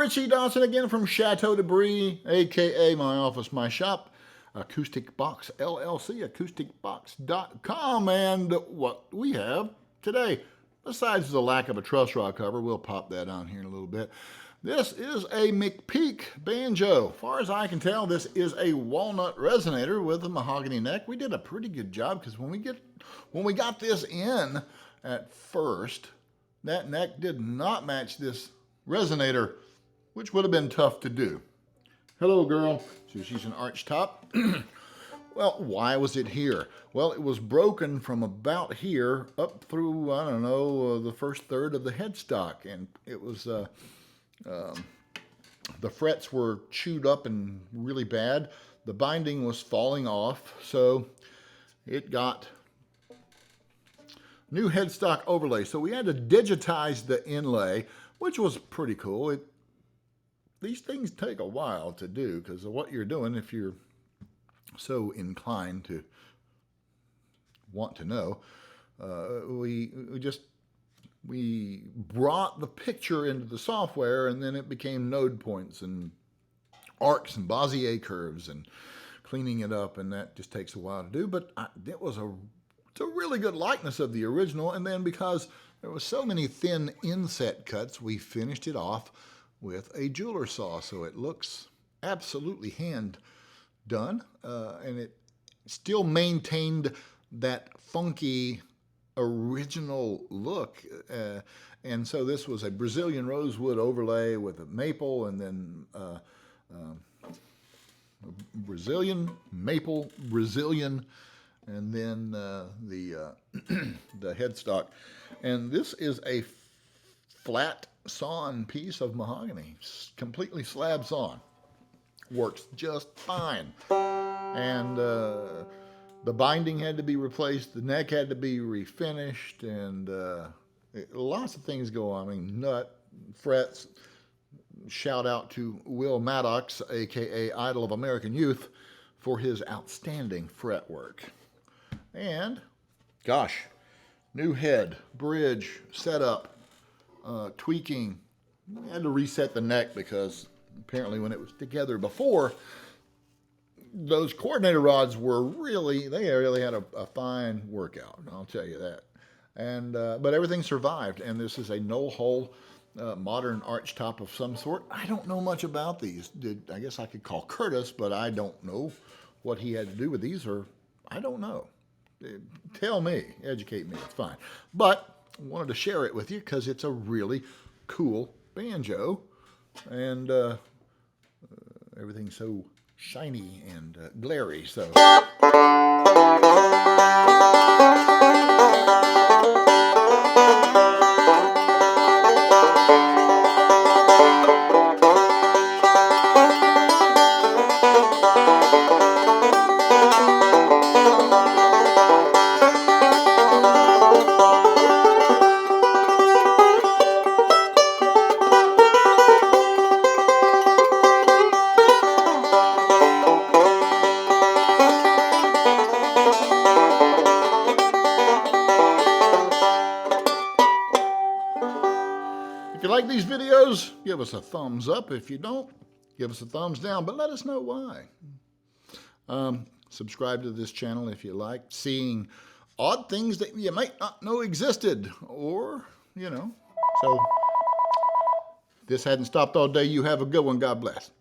Richie Dotson again from Chateau Debris, aka my office, my shop, Acoustic Box LLC, acousticbox.com, and what we have today, besides the lack of a truss rod cover, we'll pop that on here in a little bit. This is a McPeake Banjo. As far as I can tell, this is a walnut resonator with a mahogany neck. We did a pretty good job because when we got this in at first, that neck did not match this resonator, which would have been tough to do. Hello, girl. So she's an archtop. Well, why was it here? Well, it was broken from about here up through, I don't know, the first third of the headstock, and it was the frets were chewed up and really bad. The binding was falling off, so it got new headstock overlay. So we had to digitize the inlay, which was pretty cool. These things take a while to do because of what you're doing if you're so inclined to want to know. We brought the picture into the software, and then it became node points and arcs and Bezier curves and cleaning it up, and that just takes a while to do. But it's a really good likeness of the original, and then because there was so many thin inset cuts, we finished it off with a jeweler saw, so it looks absolutely hand done, and it still maintained that funky original look, and so this was a Brazilian rosewood overlay with a maple, and then Brazilian, and then the headstock. And this is a flat sawn piece of mahogany, completely slab sawn. Works just fine. And the binding had to be replaced, the neck had to be refinished, and lots of things go on. I mean, nut, frets. Shout out to Will Maddox, aka Idol of American Youth, for his outstanding fret work. And, gosh, new head, bridge, setup, tweaking. We had to reset the neck because apparently when it was together before, those coordinator rods were really had a fine workout, I'll tell you that. And but everything survived, and this is a no-hole modern archtop of some sort. I don't know much about these. I guess I could call Curtis, but I don't know what he had to do with these, or I don't know. Tell me, educate me, it's fine. But I wanted to share it with you because it's a really cool banjo, and everything's so shiny and glary, so. If you like these videos, give us a thumbs up. If you don't, give us a thumbs down, but let us know why. Subscribe to this channel if you like seeing odd things that you might not know existed, or, you know. So, this hadn't stopped all day. You have a good one. God bless.